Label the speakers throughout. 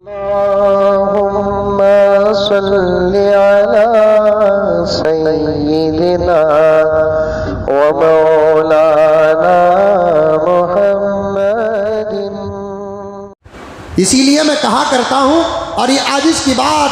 Speaker 1: अल्लाहुम्मा सल्लि अला सय्यिदिना व मौलाना मुहम्मदिन।
Speaker 2: इसीलिए मैं कहा करता हूँ, और ये आज इसकी बात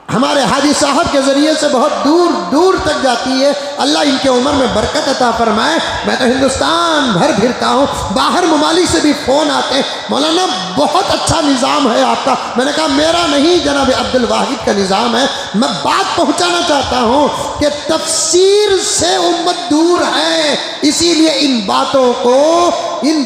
Speaker 2: हमारे हाजी साहब के ज़रिए से बहुत दूर दूर तक जाती है। अल्लाह इनके उम्र में बरकत अता फरमाए। मैं तो हिंदुस्तान भर फिरता हूँ, बाहर ममालिक से भी फ़ोन आते हैं, मौलाना बहुत अच्छा निज़ाम है आपका। मैंने कहा मेरा नहीं, जनाब अब्दुल वाहिद का निज़ाम है। मैं बात पहुँचाना चाहता हूँ कि तफसीर से उम्मत दूर है, इसीलिए इन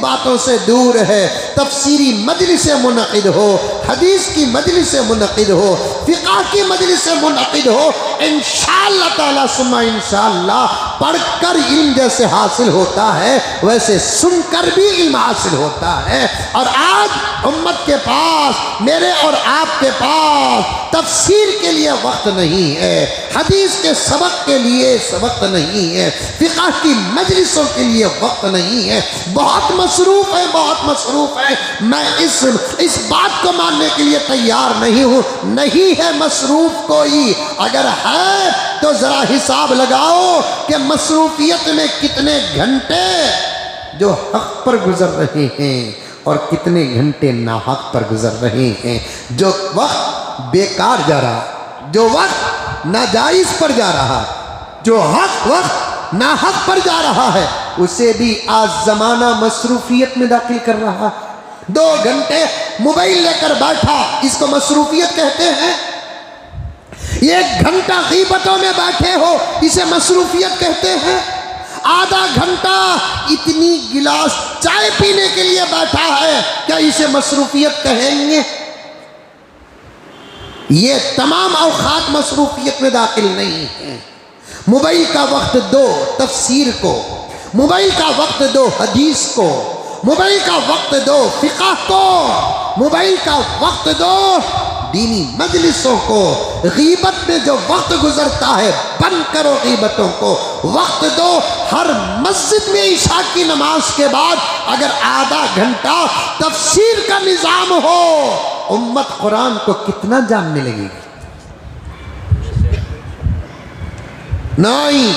Speaker 2: बातों से दूर है। तफसीरी मजलिस से मुनक़िद हो, हदीस की मजलिस से मुनक़िद हो, फ़िक़्ह की मजलिस से मुनक़िद हो। इंशाअल्लाह ताला सुम्मा इंशाअल्लाह पढ़कर इल्म जैसे हासिल होता है, वैसे सुनकर भी इल्म हासिल होता है। और आज उम्मत के पास, मेरे और आपके पास तफसीर के लिए वक्त नहीं है, हदीस के सबक के लिए वक्त नहीं है, फ़िक़्ह की मजलिसों के लिए वक्त नहीं है। बहुत मसरूफ़ है, बहुत मसरूफ़ है। मैं इस बात को मानने के लिए तैयार नहीं हूँ। नहीं है मसरूफ़ कोई, अगर है तो ज़रा हिसाब लगाओ कि मसरूफियत में कितने घंटे जो हक़ पर गुजर रहे हैं और कितने घंटे नाहक़ पर गुजर रहे हैं। जो वक्त बेकार जा रहा, जो वक्त नाजायज़ पर जा रहा, जो वक्त नाहक़ पर जा रहा है, उसे भी आज ज़माना मसरूफियत में दाखिल कर रहा। 2 घंटे मोबाइल लेकर बैठा, इसको मसरूफियत कहते हैं। 1 घंटा गीबतों में बैठे हो, इसे मसरूफियत कहते हैं। आधा घंटा इतनी गिलास चाय पीने के लिए बैठा है, क्या इसे मसरूफियत कहेंगे? ये तमाम औकात मसरूफियत में दाखिल नहीं है। मोबाइल का वक्त दो तफसीर को, मोबाइल का वक्त दो हदीस को, मोबाइल का वक्त दो फ़िक़्ह को, मोबाइल का वक्त दो दीनी मजलिसों को। गीबत में जो वक्त गुजरता है, बंद करो गीबतों को। वक्त दो हर मस्जिद में ईशा की नमाज के बाद अगर आधा घंटा तफसीर का निज़ाम हो, उम्मत कुरान को कितना जानने लगेगी। नहीं,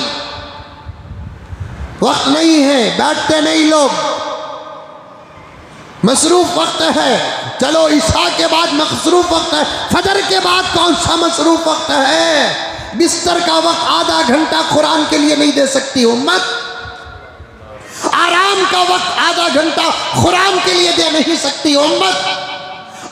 Speaker 2: वक्त नहीं है, बैठते नहीं लोग, मसरूफ वक्त है। चलो ईशा के बाद मसरूफ वक्त है, फजर के बाद कौन सा मसरूफ वक्त है? बिस्तर का वक्त आधा घंटा कुरान के लिए नहीं दे सकती उम्मत। आराम का वक्त आधा घंटा कुरान के लिए दे नहीं सकती उम्मत।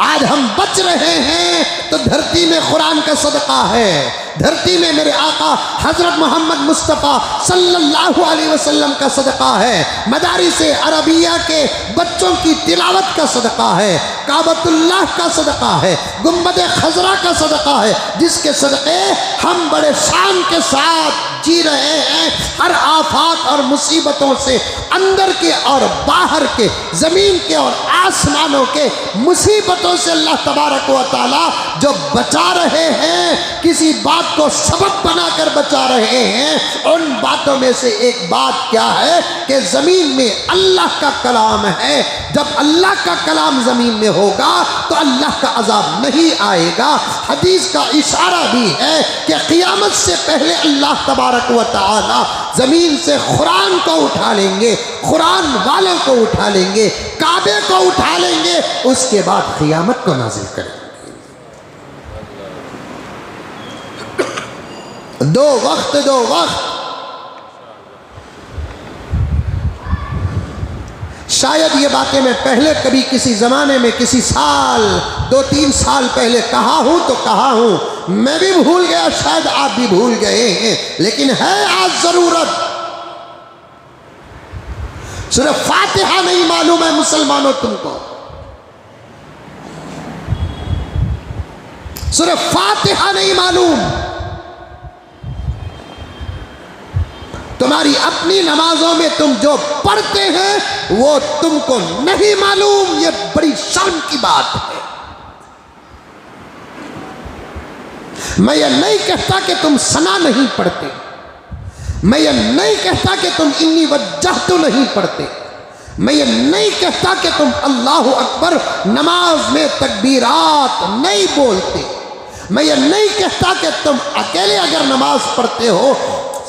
Speaker 2: आज हम बच रहे हैं तो धरती में कुरान का सदका है, धरती में मेरे आका हजरत मोहम्मद मुस्तफ़ा सल्लल्लाहु अलैहि वसल्लम का सदका है, मदारिस अरबिया के बच्चों की तिलावत का सदका है, काबतुल्लाह का सदका है, गुंबद खजरा का सदका है, जिसके सदक़े हम बड़े शान के साथ जी रहे हैं। हर आफात और मुसीबतों से, अंदर के और बाहर के, ज़मीन के और आसमानों के मुसीबतों से अल्लाह तबारक व तआला जो बचा रहे हैं, किसी बात को सबब बनाकर बचा रहे हैं। उन बातों में से एक बात क्या है कि ज़मीन में अल्लाह का कलाम है। जब अल्लाह का कलाम ज़मीन में होगा तो अल्लाह का अज़ाब नहीं आएगा। हदीस का इशारा भी है कि क़ियामत से पहले अल्लाह तबारक व तआला ज़मीन से कुरान को उठा लेंगे, कुरान वालों को उठा लेंगे, काबे को उठा लेंगे, उसके बाद क़ियामत को नाज़िल करेंगे। 2 वक्त, 2 वक्त। शायद ये बातें मैं पहले कभी किसी ज़माने में, किसी साल, 2-3 साल पहले कहा हूँ तो कहा हूँ, मैं भी भूल गया, शायद आप भी भूल गए हैं, लेकिन है आज ज़रूरत। सिर्फ फातिहा नहीं मालूम है मुसलमानों तुमको, सिर्फ फातिहा नहीं मालूम, तुम्हारी अपनी नमाजों में तुम जो पढ़ते हैं वो तुमको नहीं मालूम। ये बड़ी शान की बात है। मैं ये नहीं कहता कि तुम सना नहीं पढ़ते, मैं ये नहीं कहता कि तुम इन्नी वज्जह तो नहीं पढ़ते, मैं ये नहीं कहता कि तुम अल्लाह अकबर नमाज में तकबीरात नहीं बोलते। मैं ये नहीं कहता कि तुम अकेले अगर नमाज पढ़ते हो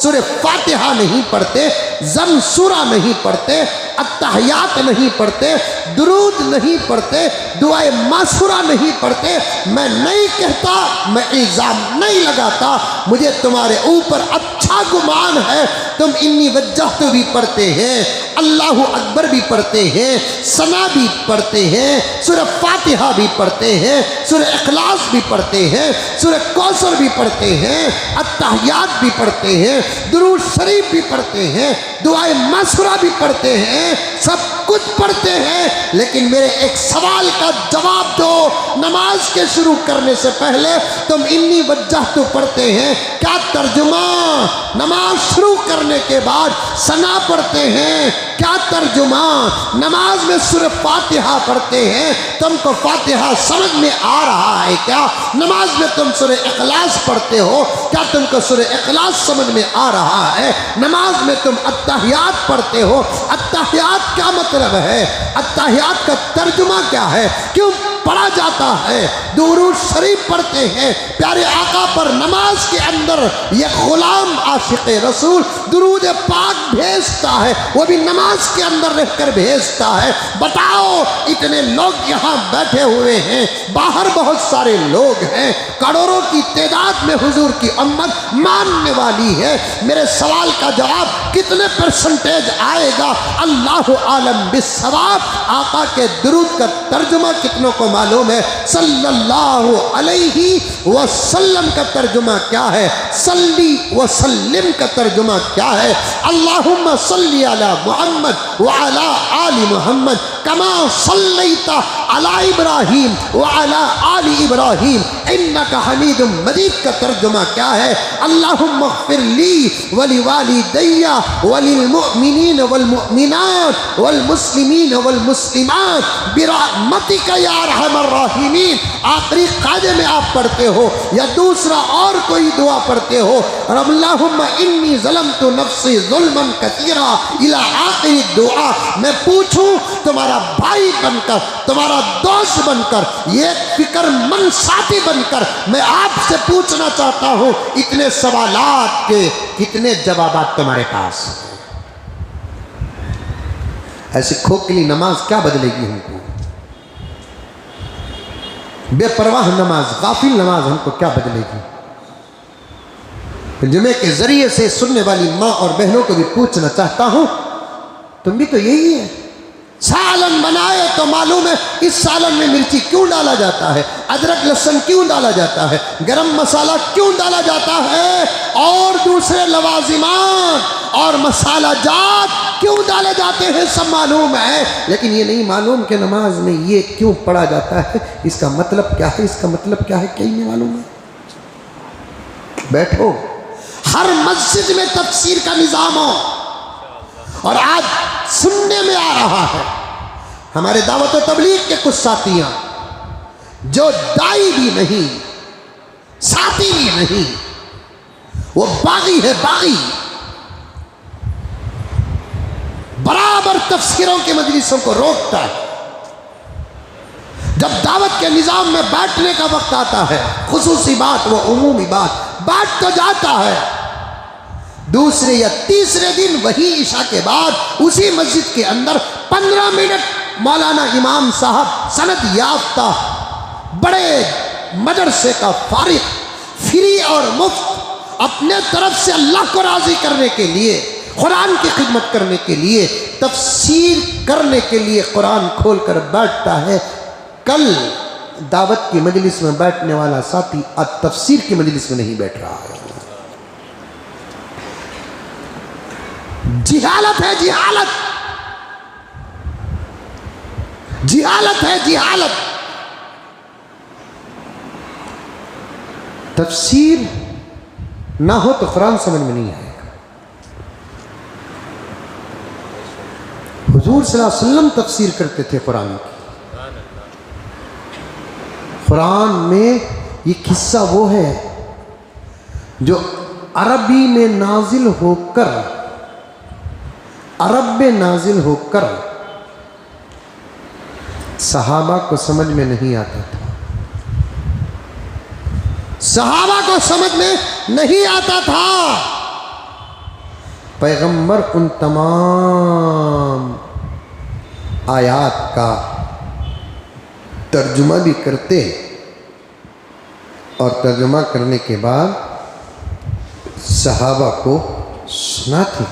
Speaker 2: सूरह फातिहा नहीं पढ़ते, जम सूरा नहीं पढ़ते, अत्तहियात नहीं पढ़ते, दुरूद नहीं पढ़ते, दुआए मासूरा नहीं पढ़ते, मैं नहीं कहता, मैं इल्ज़ाम नहीं लगाता, मुझे तुम्हारे ऊपर अच्छा गुमान है। तुम इन्नी वज्जह तो भी पढ़ते हैं, अल्लाह अकबर भी पढ़ते हैं, सना भी पढ़ते हैं, सूरह फातिहा भी पढ़ते हैं, सूरह इखलास भी पढ़ते हैं, सूरह कौसर भी पढ़ते हैं, अत्तहियात भी पढ़ते हैं, दुरूद शरीफ भी पढ़ते हैं, दुआए मासूरा भी पढ़ते हैं, सब कुछ पढ़ते हैं। लेकिन मेरे एक सवाल का जवाब दो, नमाज के शुरू करने से पहले तुम इन्नी वज्जह तो पढ़ते हैं, क्या तर्जुमा? नमाज शुरू करने के बाद सना पढ़ते हैं, क्या तर्जुमा? नमाज में सूरह फातिहा पढ़ते हैं, तुमको फातिहा समझ में आ रहा है क्या? नमाज में तुम सूरह इखलास पढ़ते हो, क्या तुमको सूरह इखलास समझ में आ रहा है? नमाज में तुम अत्तहियात पढ़ते हो, अत्तहियात क्या मतलब है? अत्तहियात का तर्जुमा क्या है? क्यों पढ़ा जाता है? दुरूद शरीफ पढ़ते हैं, प्यारे आका पर नमाज के अंदर ये गुलाम आशिक़ रसूल दुरूद पाक भेजता है, वो भी नमाज के अंदर रहकर भेजता है। बताओ, इतने लोग यहाँ बैठे हुए हैं, बाहर बहुत सारे लोग हैं, करोड़ों की तादाद में हुजूर की उम्मत मानने वाली है। मेरे सवाल का जवाब कितने परसेंटेज आएगा? अल्लाह आलम बिस्सवाब। आका के दुरूद का तर्जुमा कितनों को मालूम है? सल्लल्लाहु अलैहि वसल्लम का तर्जुमा क्या है? सल्ली व सल्लिम का तर्जुमा क्या है? अल्लाहुम्मा सल्ली अला मुहम्मद व अला आलि मुहम्मद कमा सल्लैता अला इब्राहीम व अला आलि इब्राहीम इन्नका हमीदुम मजीद का तर्जुमा क्या है? अल्लाहुम्मा इग़फिर ली व लिवालिदैया व लिल मुमिनीन वल मुमिनात वल मुस्लिमीन वल मुस्लिमात बिरहमतिका या अरहमर राहिमीन। आखिरी कायदे में आप पढ़ते हो या दूसरा और कोई दुआ पढ़ते हो, अल्लाहुम्मा इन्नी ज़लमतु नफ्सी ज़ुल्मन कसीरा इला आखिरी दुआ। मैं पूछूं तुम्हारा भाई बनकर, तुम्हारा दोस्त बनकर, ये फिक्रमंद साथी बनकर मैं आपसे पूछना चाहता हूं, इतने सवालात के कितने जवाबात तुम्हारे पास? ऐसी खोखली नमाज क्या बदलेगी हमको? बेपरवाह नमाज, गाफिल नमाज हमको क्या बदलेगी? जुमे के जरिए से सुनने वाली माँ और बहनों को भी पूछना चाहता हूं, तुम भी तो यही है। सालन बनाए तो मालूम है इस सालन में मिर्ची क्यों डाला जाता है, अदरक लहसुन क्यों डाला जाता है, गरम मसाला क्यों डाला जाता है, और दूसरे लवाजिमात और मसाला जात क्यों डाले जाते हैं, सब मालूम है। लेकिन ये नहीं मालूम कि नमाज में ये क्यों पढ़ा जाता है, इसका मतलब क्या है, इसका मतलब क्या है, कहीं नहीं मालूम है। बैठो, हर मस्जिद में तफसीर का निज़ाम हो, और आज सुनने में आ रहा है हमारे दावत व तबलीग के कुछ साथियां जो दाई भी नहीं, साथी भी नहीं, वो बागी है, बागी। बराबर तफसीरों के मजलिसों को रोकता है। जब दावत के निज़ाम में बैठने का वक्त आता है, खुसूसी बात व उमूमी बात, बैठ तो जाता है। दूसरे या तीसरे दिन वही इशा के बाद उसी मस्जिद के अंदर 15 मिनट मौलाना इमाम साहब सनद याफ्ता बड़े मदरसे का फारिग, फ्री और मुफ्त अपने तरफ से अल्लाह को राज़ी करने के लिए, कुरान की खिदमत करने के लिए, तफसीर करने के लिए कुरान खोल कर बैठता है। कल दावत की मजलिस में बैठने वाला साथी आज तफसीर की मजलिस में नहीं बैठ रहा है। जिहालत है, जिहालत, जिहालत है, जिहालत। तफसीर ना हो तो कुरान समझ में नहीं आएगा। हुजूर सल्लल्लाहु अलैहि वसल्लम तफसीर करते थे कुरान की। कुरान में ये किस्सा वो है जो अरबी में नाजिल होकर, अरब में नाजिल होकर सहाबा को समझ में नहीं आता था, सहाबा को समझ में नहीं आता था। पैगंबर उन तमाम आयात का तर्जुमा भी करते और तर्जुमा करने के बाद सहाबा को सुनाते।